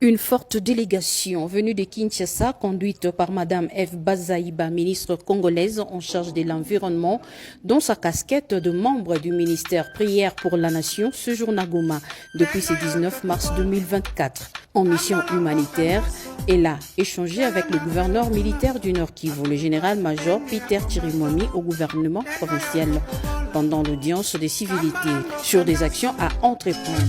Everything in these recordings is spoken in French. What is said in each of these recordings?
Une forte délégation venue de Kinshasa, conduite par Madame Eve Bazaïba, ministre congolaise en charge de l'environnement, dont sa casquette de membre du ministère Prière pour la Nation, séjourne à Goma depuis ce 19 mars 2024. En mission humanitaire, elle a échangé avec le gouverneur militaire du Nord Kivu, le général-major Peter Chirimwami, au gouvernement provincial, pendant l'audience des civilités sur des actions à entreprendre.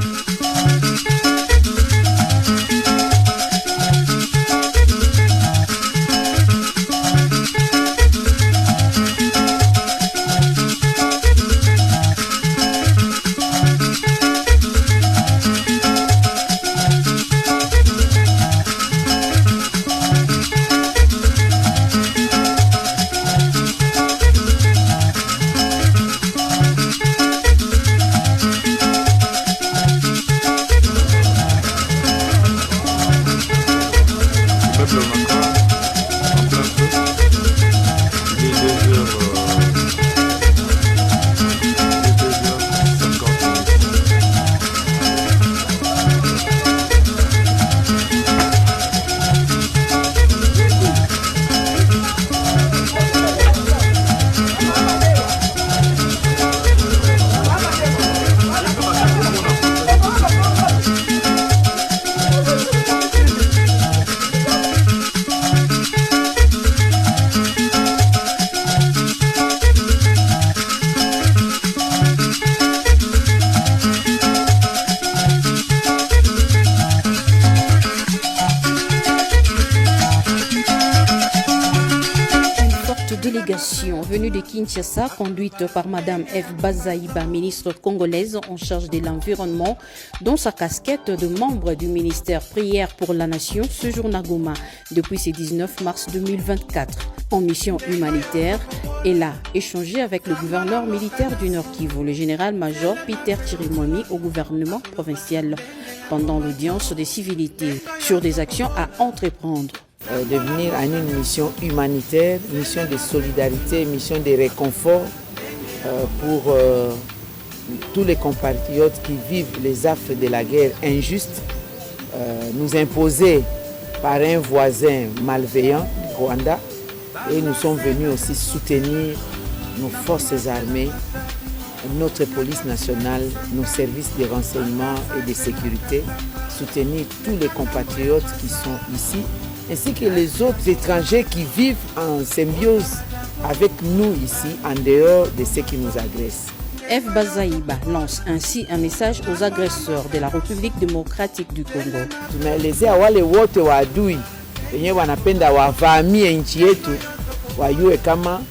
Délégation venue de Kinshasa, conduite par Madame Eve Bazaïba, ministre congolaise en charge de l'environnement, dont sa casquette de membre du ministère Prière pour la Nation, séjourne à Goma depuis ce 19 mars 2024. En mission humanitaire, elle a échangé avec le gouverneur militaire du Nord Kivu, le général-major Peter Chirimwami, au gouvernement provincial, pendant l'audience des civilités sur des actions à entreprendre. De venir à une mission humanitaire, mission de solidarité, mission de réconfort pour tous les compatriotes qui vivent les affres de la guerre injuste, nous imposée par un voisin malveillant, Rwanda, et nous sommes venus aussi soutenir nos forces armées, notre police nationale, nos services de renseignement et de sécurité, soutenir tous les compatriotes qui sont ici, ainsi que les autres étrangers qui vivent en symbiose avec nous ici, en dehors de ceux qui nous agressent. Eve Bazaïba lance ainsi un message aux agresseurs de la République démocratique du Congo. Tunaelezea wale wote wa adui wenyewe wanapenda wavamie nchi yetu, wajue kama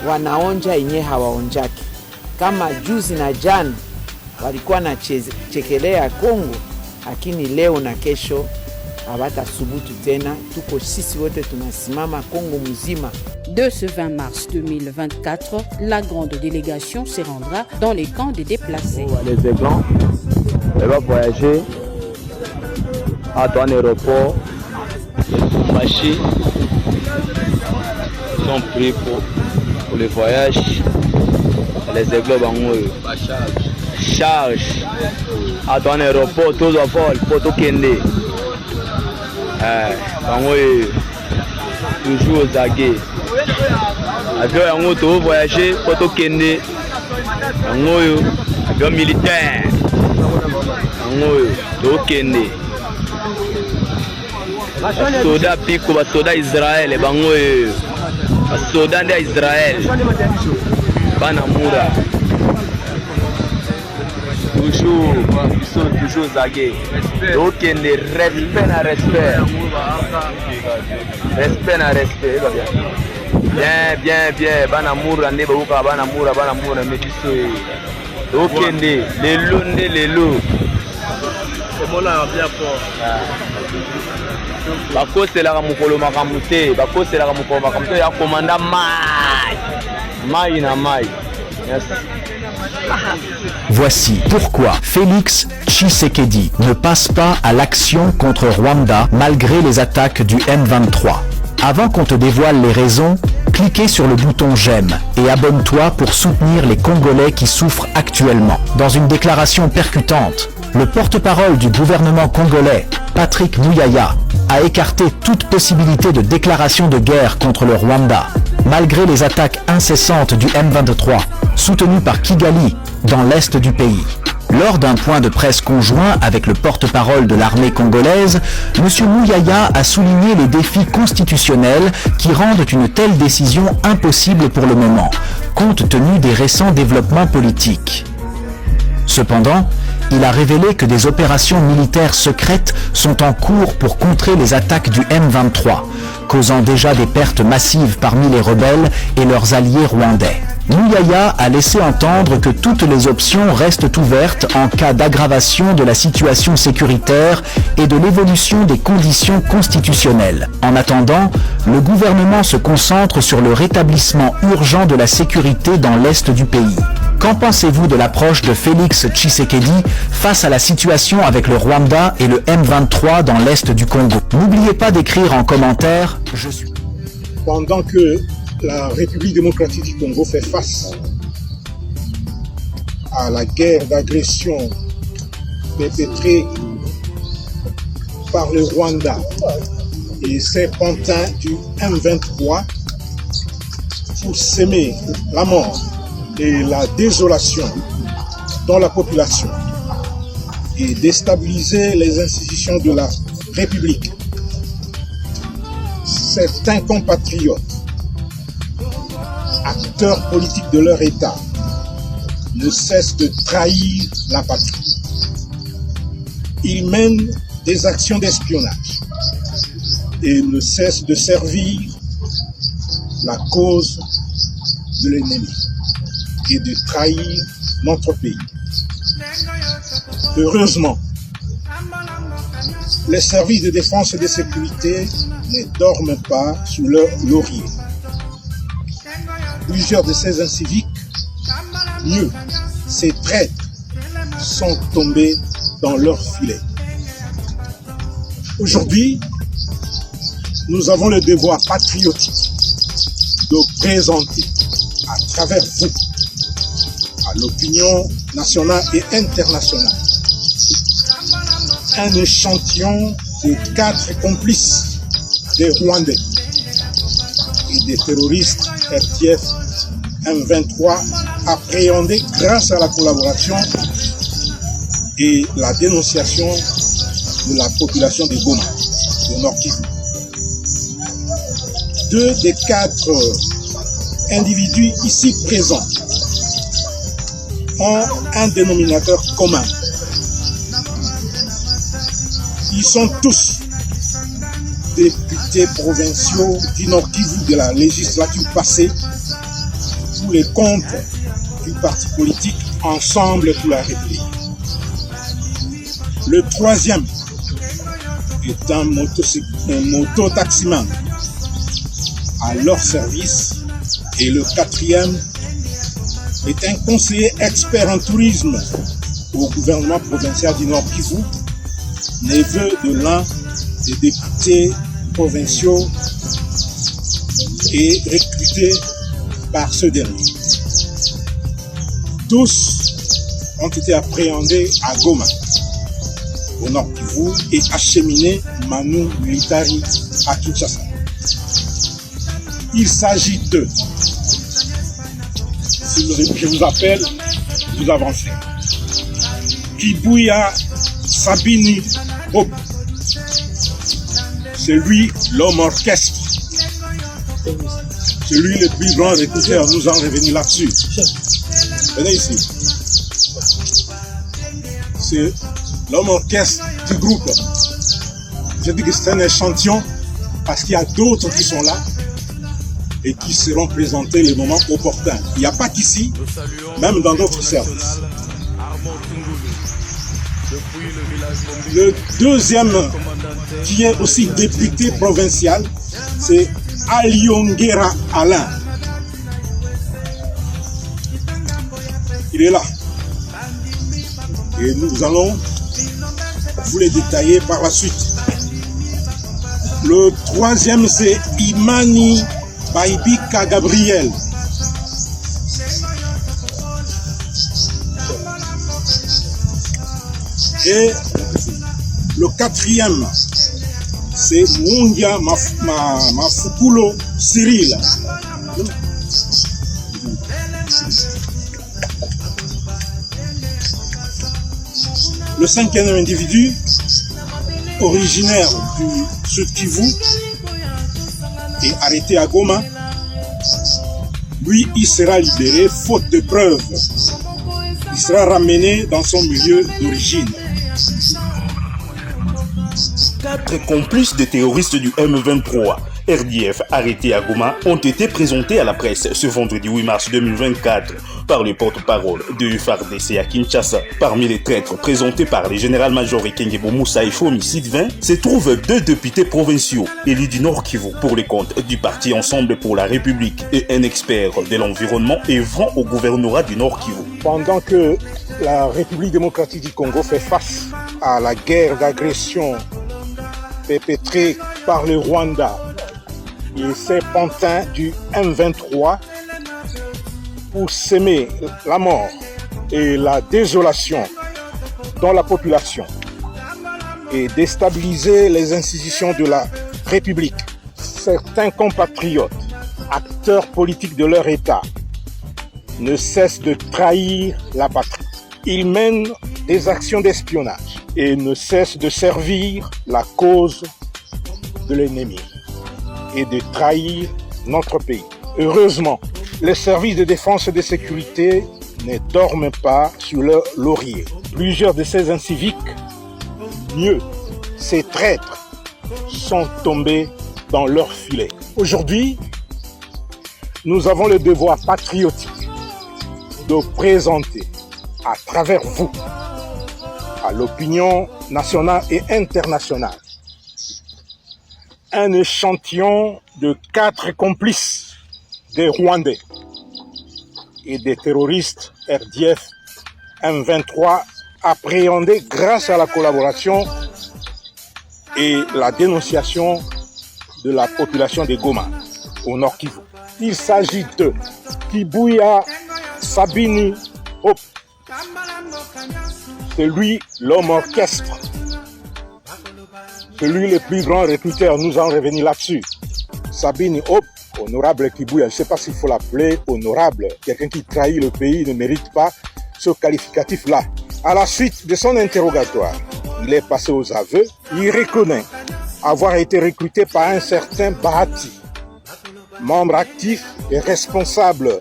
wanaonja yenyewe hawaonjaki. Kama juzi na jana walikuwa na chekelea Kongo, lakini leo na kesho abata subutu tena, tuko sisi wote tunasimama Kongo mzima. De ce 20 mars 2024, la grande délégation se rendra dans les camps des déplacés. Les Aiglons, elle va voyager à un aéroport. Les machines sont pris pour le voyage. Les Aiglons vont charge à un aéroport, tout le vol, pour tout Kende. Toujours aux aguets. Avion yango voyager poto kende yango avion militaire yango to kende soda piko ba soda Israël bango ba soda de Israël bana mura toujours zagué to kende respect na respect na respect bien bana mura nde babuka bana mura mediso okende lelo emola bien fort bakoselaka mokolo makambo te ya komanda mai na mai. Voici pourquoi Félix Tshisekedi ne passe pas à l'action contre Rwanda malgré les attaques du M23. Avant qu'on te dévoile les raisons, cliquez sur le bouton j'aime et abonne-toi pour soutenir les Congolais qui souffrent actuellement. Dans une déclaration percutante, Le porte-parole du gouvernement congolais, Patrick Muyaya, a écarté toute possibilité de déclaration de guerre contre le Rwanda, malgré les attaques incessantes du M23, soutenues par Kigali, dans l'est du pays. Lors d'un point de presse conjoint avec le porte-parole de l'armée congolaise, M. Muyaya a souligné les défis constitutionnels qui rendent une telle décision impossible pour le moment, compte tenu des récents développements politiques. Cependant, il a révélé que des opérations militaires secrètes sont en cours pour contrer les attaques du M23, causant déjà des pertes massives parmi les rebelles et leurs alliés rwandais. Muyaya a laissé entendre que toutes les options restent ouvertes en cas d'aggravation de la situation sécuritaire et de l'évolution des conditions constitutionnelles. En attendant, le gouvernement se concentre sur le rétablissement urgent de la sécurité dans l'est du pays. Qu'en pensez-vous de l'approche de Félix Tshisekedi face à la situation avec le Rwanda et le M23 dans l'est du Congo? N'oubliez pas d'écrire en commentaire « Je suis ». Pendant que la République démocratique du Congo fait face à la guerre d'agression perpétrée par le Rwanda et ses pantins du M23 pour s'aimer la mort et la désolation dans la population et déstabiliser les institutions de la République. Certains compatriotes, acteurs politiques de leur État, ne cessent de trahir la patrie. Ils mènent des actions d'espionnage et ne cessent de servir la cause de l'ennemi et de trahir notre pays. Heureusement, les services de défense et de sécurité ne dorment pas sous leur laurier. Plusieurs de ces inciviques, mieux, ces traîtres, sont tombés dans leur filet. Aujourd'hui, nous avons le devoir patriotique de présenter à travers vous, à l'opinion nationale et internationale, un échantillon de 4 complices des Rwandais et des terroristes RTF M23 appréhendés grâce à la collaboration et la dénonciation de la population de Goma, au Nord Kivu. 2 des 4 individus ici présents ont un dénominateur commun. Ils sont tous députés provinciaux du Nord Kivu de la législature passée sous les comptes du parti politique Ensemble pour la République. Le 3e est un mototaximan à leur service et le 4e est un conseiller expert en tourisme au gouvernement provincial du Nord Kivu, neveu de l'un des députés provinciaux et recruté par ce dernier. Tous ont été appréhendés à Goma, au Nord Kivu, et acheminés Manu Militari à Kinshasa. Il s'agit d'eux. Si je vous appelle, vous avancez. Kibuya Sabini Bob. C'est lui l'homme orchestre. C'est lui le plus grand recruteur. Nous en revenons là-dessus. Venez ici. C'est l'homme orchestre du groupe. Je dis que c'est un échantillon parce qu'il y a d'autres qui sont là et qui seront présentés le moment opportun. Il n'y a pas qu'ici, même dans d'autres services. Le 2e, qui est aussi député provincial, c'est Aliongera Alain. Il est là. Et nous allons vous les détailler par la suite. Le 3e, c'est Imani Baibika Gabriel. Et le quatrième, c'est Mungia Mafukulo Cyril. Le cinquième individu, originaire du Sud Kivu et arrêté à Goma, lui, il sera libéré faute de preuves. Il sera ramené dans son milieu d'origine. 4 complices des terroristes du M23, RDF arrêtés à Goma, ont été présentés à la presse ce vendredi 8 mars 2024 par le porte-parole de FARDC à Kinshasa. Parmi les traîtres présentés par les général-major Ekengebo Moussa et Fomi Sylvain se trouvent 2 députés provinciaux élus du Nord Kivu pour les comptes du parti Ensemble pour la République et un expert de l'environnement œuvrant au gouvernorat du Nord Kivu. Pendant que la République démocratique du Congo fait face à la guerre d'agression perpétrée par le Rwanda et ses pantins du M23 pour s'aimer la mort et la désolation dans la population et déstabiliser les institutions de la République. Certains compatriotes, acteurs politiques de leur État, ne cessent de trahir la patrie. Ils mènent des actions d'espionnage et ne cessent de servir la cause de l'ennemi et de trahir notre pays. Heureusement, les services de défense et de sécurité ne dorment pas sur leur laurier. Plusieurs de ces inciviques, mieux, ces traîtres, sont tombés dans leur filet. Aujourd'hui, nous avons le devoir patriotique de présenter à travers vous, à l'opinion nationale et internationale, un échantillon de 4 complices des Rwandais et des terroristes RDF M23 appréhendés grâce à la collaboration et la dénonciation de la population de Goma au Nord Kivu. Il s'agit de Kibuya Sabini Hop. C'est lui l'homme orchestre. C'est lui le plus grand recruteur, nous en revenons là-dessus. Sabini Hop, honorable Kibuya, je ne sais pas s'il faut l'appeler honorable. Quelqu'un qui trahit le pays ne mérite pas ce qualificatif-là. À la suite de son interrogatoire, il est passé aux aveux. Il reconnaît avoir été recruté par un certain Bahati, membre actif et responsable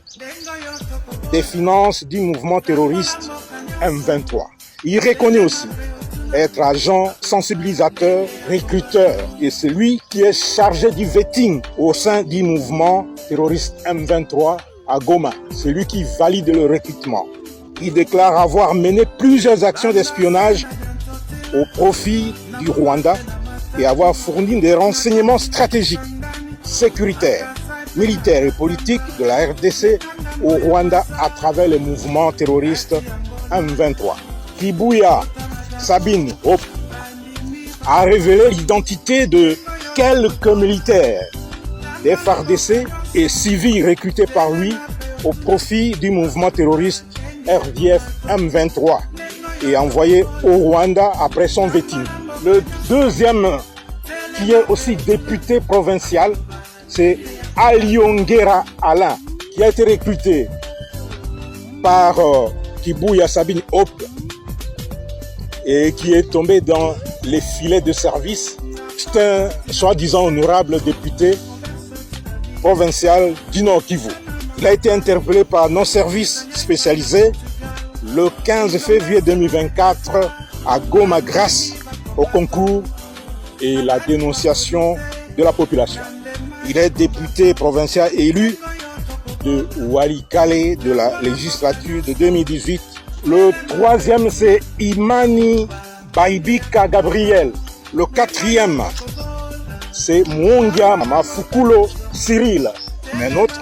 des finances du mouvement terroriste M23. Il reconnaît aussi être agent sensibilisateur, recruteur et celui qui est chargé du vetting au sein du mouvement terroriste M23 à Goma, celui qui valide le recrutement. Il déclare avoir mené plusieurs actions d'espionnage au profit du Rwanda et avoir fourni des renseignements stratégiques, sécuritaires, militaires et politiques de la RDC au Rwanda à travers le mouvement terroriste M23. Kibuya Sabine Hop a révélé l'identité de quelques militaires des FARDC et civils recrutés par lui au profit du mouvement terroriste RDF M23 et envoyés au Rwanda après son vetting. Le deuxième, qui est aussi député provincial, c'est Aliongera Alain, qui a été recruté par Kibuya Sabine Hop et qui est tombé dans les filets de service. C'est un soi-disant honorable député provincial du Nord Kivu. Il a été interpellé par nos services spécialisés le 15 février 2024 à Goma grâce au concours et la dénonciation de la population. Il est député provincial élu de Walikale de la législature de 2018. Le troisième, c'est Imani Baibika Gabriel. Le quatrième, c'est Mungia Mafukulo Cyril. Un autre,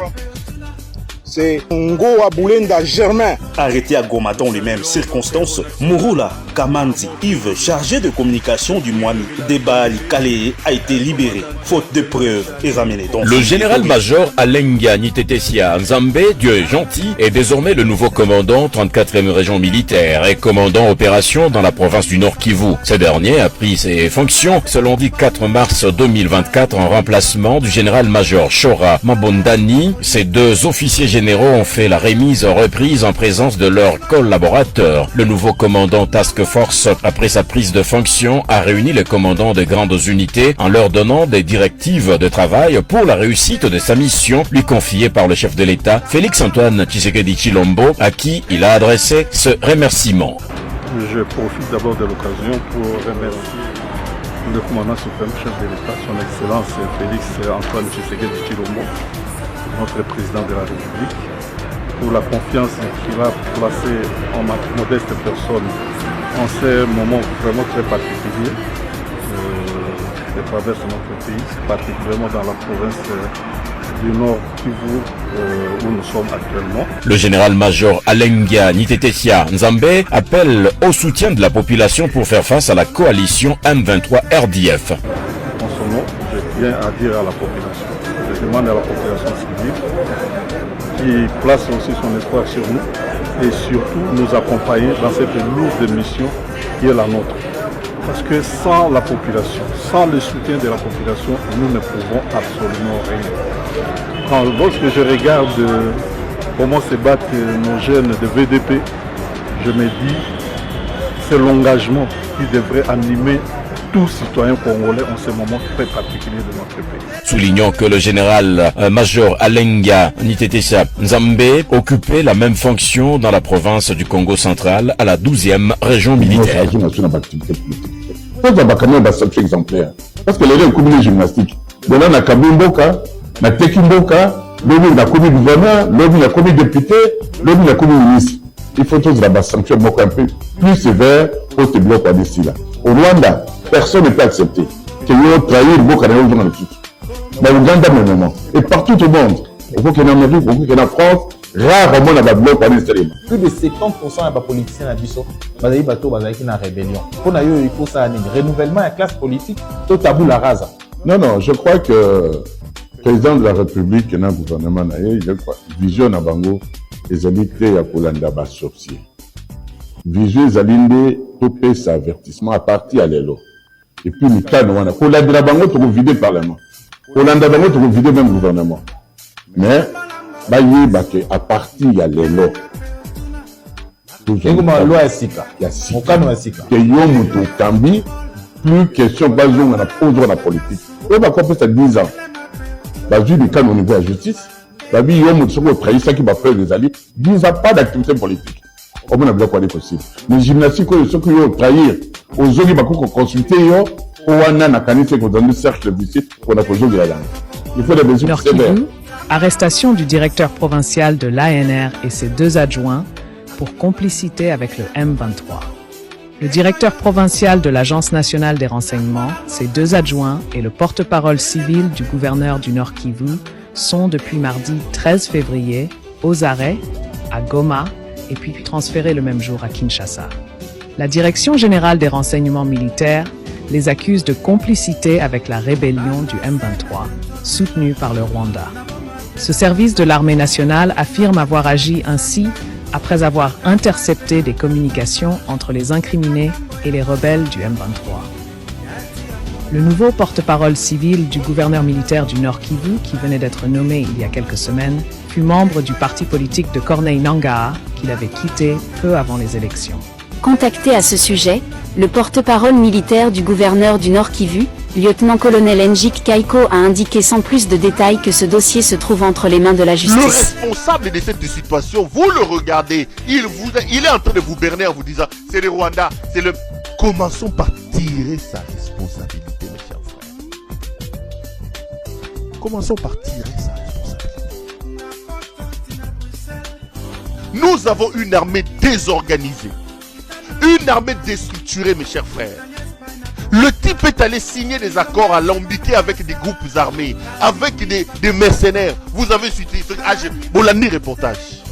c'est Ngo Abulenda Germain. arrêté à Goma dans les mêmes circonstances, Mouroula Kamanzi, Yves, chargé de communication du Mwami, Debali Kaleye, a été libéré, faute de preuves, et ramené dans le général-major Alenga Nitetesia Nzambe, Dieu est gentil, est désormais le nouveau commandant 34e région militaire et commandant opération dans la province du Nord Kivu. Ce dernier a pris ses fonctions ce lundi 4 mars 2024 en remplacement du général-major Shora Mabondani. Ces deux officiers généraux ont fait la remise reprise en présence de leurs collaborateurs. Le nouveau commandant Task Force, après sa prise de fonction, a réuni les commandants des grandes unités en leur donnant des directives de travail pour la réussite de sa mission lui confiée par le chef de l'État, Félix-Antoine Tshisekedi Tshilombo, à qui il a adressé ce remerciement. Je profite d'abord de l'occasion pour remercier le commandant suprême, chef de l'État, son Excellence Félix-Antoine Tshisekedi Tshilombo, notre président de la République, pour la confiance qu'il a placée en ma modeste personne en ces moments vraiment très particuliers qui traversent notre pays, particulièrement dans la province du Nord Kivu où nous sommes actuellement. Le général-major Alenga Nitetesia Nzambe appelle au soutien de la population pour faire face à la coalition M23 RDF. En ce moment, je tiens à dire à la population, je demande à la population civile qui place aussi son espoir sur nous et surtout nous accompagner dans cette lourde mission qui est la nôtre. Parce que sans la population, sans le soutien de la population, nous ne pouvons absolument rien. Lorsque je regarde comment se battent nos jeunes de VDP, je me dis c'est l'engagement qui devrait animer tout citoyen congolais en ce moment très particulier de notre pays. Soulignons que le général-major Alenga Nitetesia Nzambe occupait la même fonction dans la province du Congo central à la 12e région militaire. C'est exemplaire. Parce que les gens ont commis gymnastique. Donc là, on a commis Mboka, on a Teki Mboka, l'homme on a commis gouverneur, l'homme on a commis député, l'homme on a commis ministre. Il faut tous la sanction un peu plus sévère pour ce bloc d'ici là. Au Rwanda, personne ne peut accepter que nous trahir Mboka dans le foot. Dans l'Ouganda, même. Et partout au monde. Il faut qu'il y ait en Amérique, il faut qu'il y ait en France. Rarement dans le bloc administratif. Plus de 70% des politiciens à Bissau, ils sont en rébellion. Pour nous, il faut ça, renouvellement de la classe politique, tout tabou la rasa. Non, je crois que le président de la République et le gouvernement, il a vision à Bango, les habitants à Kolanda bas sorcier. Vision Zalinde, topé sa avertissement à partir à l'élo. Et puis, le cas de Wana. Kolanda Bango, tu vas vider le Parlement. Kolanda Bango, tu vas vider même le gouvernement. Mais, à partir il y a les lois. Loi Sika. Il y a Sika. Que Yomuto Kambi, plus question de la posture de la politique. On va comprendre ça 10 ans. Vu le cas au niveau de la justice, Yomuto qui trahit ça qui va faire des alliés, 10 ans pas d'activité politique. On a bien quoi possible. Les gymnastiques, ceux qui ont trahir, aux gens qui vont consulter, on a canissé qu'on donne le cercle de visite qu'on a posé de la langue. Il faut des mesures sévères. Arrestation du directeur provincial de l'ANR et ses 2 adjoints pour complicité avec le M23. Le directeur provincial de l'Agence nationale des renseignements, ses 2 adjoints et le porte-parole civil du gouverneur du Nord Kivu sont depuis mardi 13 février aux arrêts à Goma et puis transférés le même jour à Kinshasa. La Direction générale des renseignements militaires les accuse de complicité avec la rébellion du M23, soutenue par le Rwanda. Ce service de l'armée nationale affirme avoir agi ainsi après avoir intercepté des communications entre les incriminés et les rebelles du M23. Le nouveau porte-parole civil du gouverneur militaire du Nord Kivu, qui venait d'être nommé il y a quelques semaines, fut membre du parti politique de Corneille Nangaa, qu'il avait quitté peu avant les élections. Contacté à ce sujet, le porte-parole militaire du gouverneur du Nord Kivu, lieutenant-colonel Njik Kaiko, a indiqué sans plus de détails que ce dossier se trouve entre les mains de la justice. Le responsable de cette situation, vous le regardez, il est en train de vous berner en vous disant c'est le Rwanda, c'est le... Commençons par tirer sa responsabilité, mes chers frères. Commençons par tirer sa responsabilité. Nous avons une armée désorganisée, une armée déstructurée, mes chers frères. Le type est allé signer des accords alambiqués avec des groupes armés, avec des mercenaires. Vous avez suivi Bolani reportage.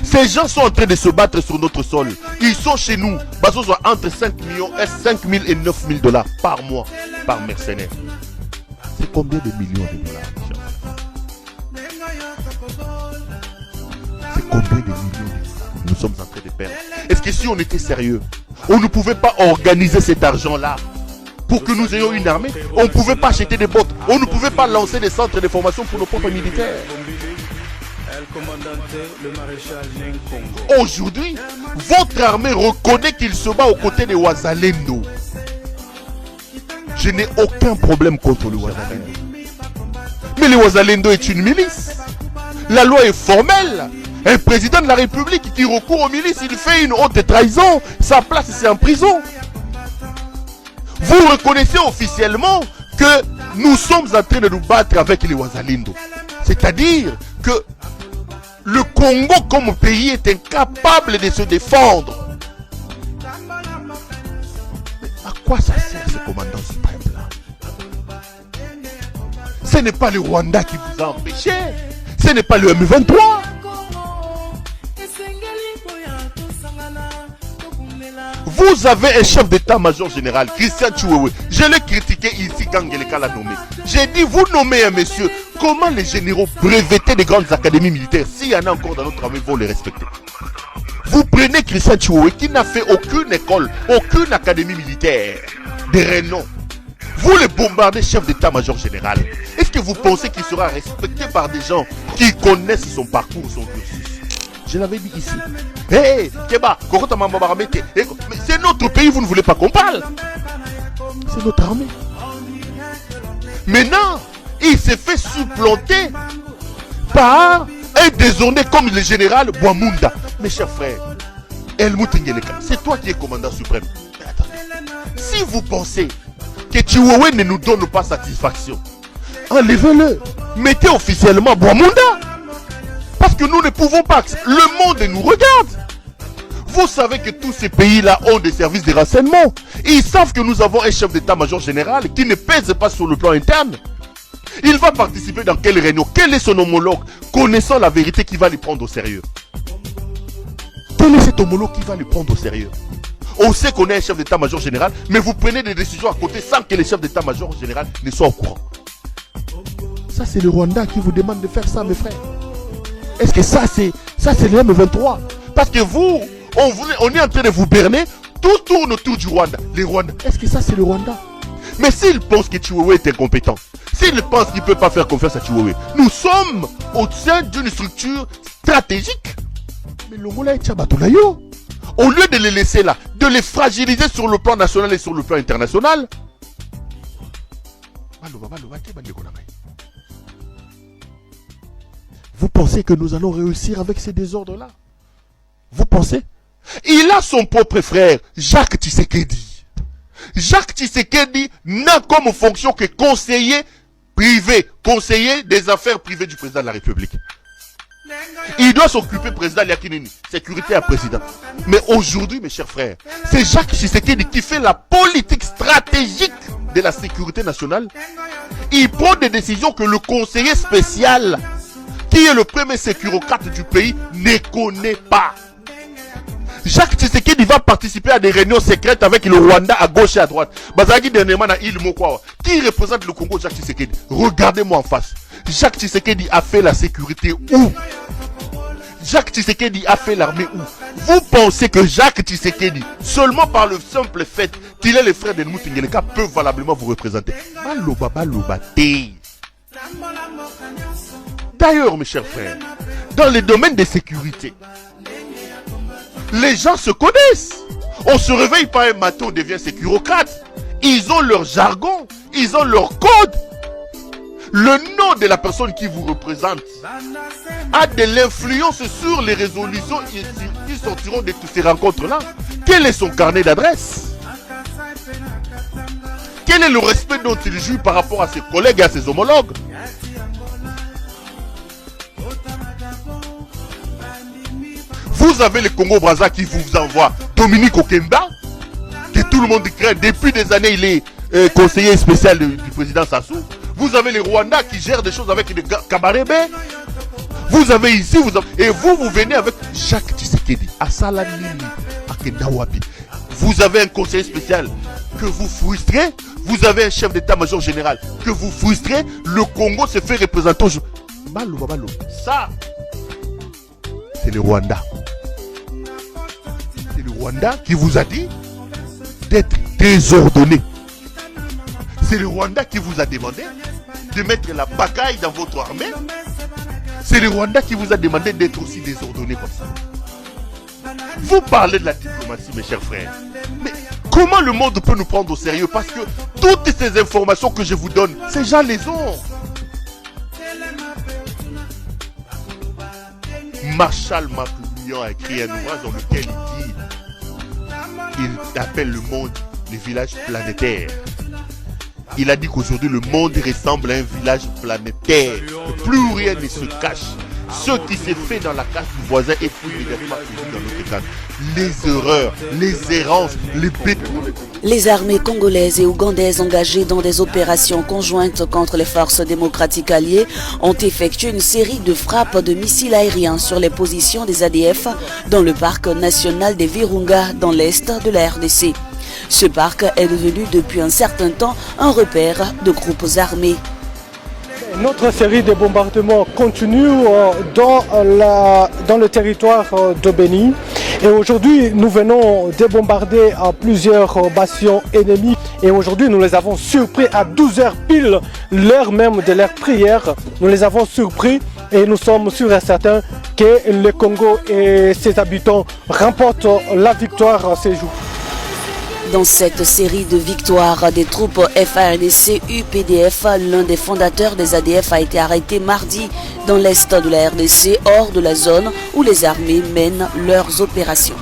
Ces gens sont en train de se battre sur notre sol. Ils sont chez nous. Bazo soit entre 5 000 et 9 000 dollars par mois, par mercenaire. C'est combien de millions de dollars? C'est combien de millions de dollars nous sommes en train de perdre? Est-ce que si on était sérieux, on ne pouvait pas organiser cet argent-là pour que nous ayons une armée? On ne pouvait pas acheter des bottes. On ne pouvait pas lancer des centres de formation pour nos propres militaires. Aujourd'hui, votre armée reconnaît qu'il se bat aux côtés des Wazalendo. Je n'ai aucun problème contre le Wazalendo. Mais le Wazalendo est une milice. La loi est formelle. Un président de la République qui recourt aux milices, il fait une haute trahison. Sa place, c'est en prison. Vous reconnaissez officiellement que nous sommes en train de nous battre avec les Wazalendo. C'est-à-dire que le Congo comme pays est incapable de se défendre. Mais à quoi ça sert ce commandant suprême-là? Ce n'est pas le Rwanda qui vous a empêché. Ce n'est pas le M23. Vous avez un chef d'état-major général, Christian Chiwewe. Je l'ai critiqué ici quand Ngeleka l'a nommé. J'ai dit, vous nommez un monsieur. Comment les généraux brevetés des grandes académies militaires, s'il y en a encore dans notre armée, vont les respecter? Vous prenez Christian Chiwewe qui n'a fait aucune école, aucune académie militaire de renom. Vous le bombardez chef d'état-major général. Est-ce que vous pensez qu'il sera respecté par des gens qui connaissent son parcours, son cursus? Je l'avais dit ici. Hé, Keba, mais c'est notre pays, vous ne voulez pas qu'on parle. C'est notre armée. Maintenant, il s'est fait supplanter par un désormais comme le général Bouamunda. Mes chers frères, Helmut Ngeleka, c'est toi qui es commandant suprême. Mais attendez, si vous pensez que Chiwewe ne nous donne pas satisfaction, enlevez-le. Mettez officiellement Bouamunda. Parce que nous ne pouvons pas. Le monde nous regarde. Vous savez que tous ces pays-là ont des services de renseignement. Ils savent que nous avons un chef d'état-major général qui ne pèse pas sur le plan interne. Il va participer dans quelle réunion? Quel est son homologue? Connaissant la vérité, qui va les prendre au sérieux? Quel est cet homologue qui va les prendre au sérieux? On sait qu'on est un chef d'état-major général, mais vous prenez des décisions à côté sans que les chefs d'état-major général ne soient au courant. Ça, c'est le Rwanda qui vous demande de faire ça, mes frères. Est-ce que ça c'est le M23? Parce que vous, on est en train de vous berner, tout tourne autour du Rwanda. Les Rwandais, est-ce que ça c'est le Rwanda? Mais s'ils pensent que Chiwewe est incompétent, s'ils pensent qu'il ne peut pas faire confiance à Chiwewe, nous sommes au sein d'une structure stratégique. Mais l'Ongola est Tchabatoulayo. Au lieu de les laisser là, de les fragiliser sur le plan national et sur le plan international, vous pensez que nous allons réussir avec ces désordres-là? Vous pensez? Il a son propre frère, Jacques Tshisekedi. Jacques Tshisekedi n'a comme fonction que conseiller privé, conseiller des affaires privées du président de la République. Il doit s'occuper, président Yakinini, sécurité à président. Mais aujourd'hui, mes chers frères, c'est Jacques Tshisekedi qui fait la politique stratégique de la sécurité nationale. Il prend des décisions que le conseiller spécial, qui est le premier sécurocrate du pays, ne connaît pas. Jacques Tshisekedi va participer à des réunions secrètes avec le Rwanda à gauche et à droite. Bazagi dernièrement à Il Mokwa. Qui représente le Congo, Jacques Tshisekedi? Regardez-moi en face. Jacques Tshisekedi a fait la sécurité où? Jacques Tshisekedi a fait l'armée où? Vous pensez que Jacques Tshisekedi, seulement par le simple fait qu'il est le frère de Helmut Ngeleka, peut valablement vous représenter? D'ailleurs, mes chers frères, dans les domaines de sécurité, les gens se connaissent. On se réveille pas un matin, on devient sécurocrate. Ils ont leur jargon, ils ont leur code. Le nom de la personne qui vous représente a de l'influence sur les résolutions qui sortiront de toutes ces rencontres-là. Quel est son carnet d'adresse? Quel est le respect dont il jouit par rapport à ses collègues et à ses homologues? Vous avez le Congo-Brazza qui vous envoie Dominique Okemba, que tout le monde craint. Depuis des années, il est conseiller spécial du président Sassou. Vous avez le Rwanda qui gère des choses avec le Kabarebe. Vous avez ici, et vous venez avec Jacques Tshisekedi, Assalamini, Akedawabi. Vous avez un conseiller spécial que vous frustrez. Vous avez un chef d'état-major général que vous frustrez. Le Congo se fait représenter. Ça, c'est le Rwanda. C'est le Rwanda qui vous a dit d'être désordonné. C'est le Rwanda qui vous a demandé de mettre la pagaille dans votre armée. C'est le Rwanda qui vous a demandé d'être aussi désordonné comme ça. Vous parlez de la diplomatie, mes chers frères. Mais comment le monde peut nous prendre au sérieux? Parce que toutes ces informations que je vous donne, ces gens les ont. Marshall McLuhan a écrit un ouvrage dans lequel il appelle le monde le village planétaire. Il a dit qu'aujourd'hui le monde ressemble à un village planétaire. Plus rien ne se cache. Ce qui s'est fait dans la case du voisin est plus immédiatement prévu dans notre case. Les erreurs, les errances, les bêtises. Les armées congolaises et ougandaises engagées dans des opérations conjointes contre les forces démocratiques alliées ont effectué une série de frappes de missiles aériens sur les positions des ADF dans le parc national des Virunga dans l'est de la RDC. Ce parc est devenu depuis un certain temps un repère de groupes armés. Notre série de bombardements continue dans le territoire de Beni. Et aujourd'hui, nous venons de bombarder plusieurs bastions ennemis. Et aujourd'hui, nous les avons surpris à 12h pile, l'heure même de leur prière. Nous les avons surpris et nous sommes sûrs et certains que le Congo et ses habitants remportent la victoire ces jours. Dans cette série de victoires des troupes FARDC UPDF, l'un des fondateurs des ADF a été arrêté mardi dans l'est de la RDC, hors de la zone où les armées mènent leurs opérations.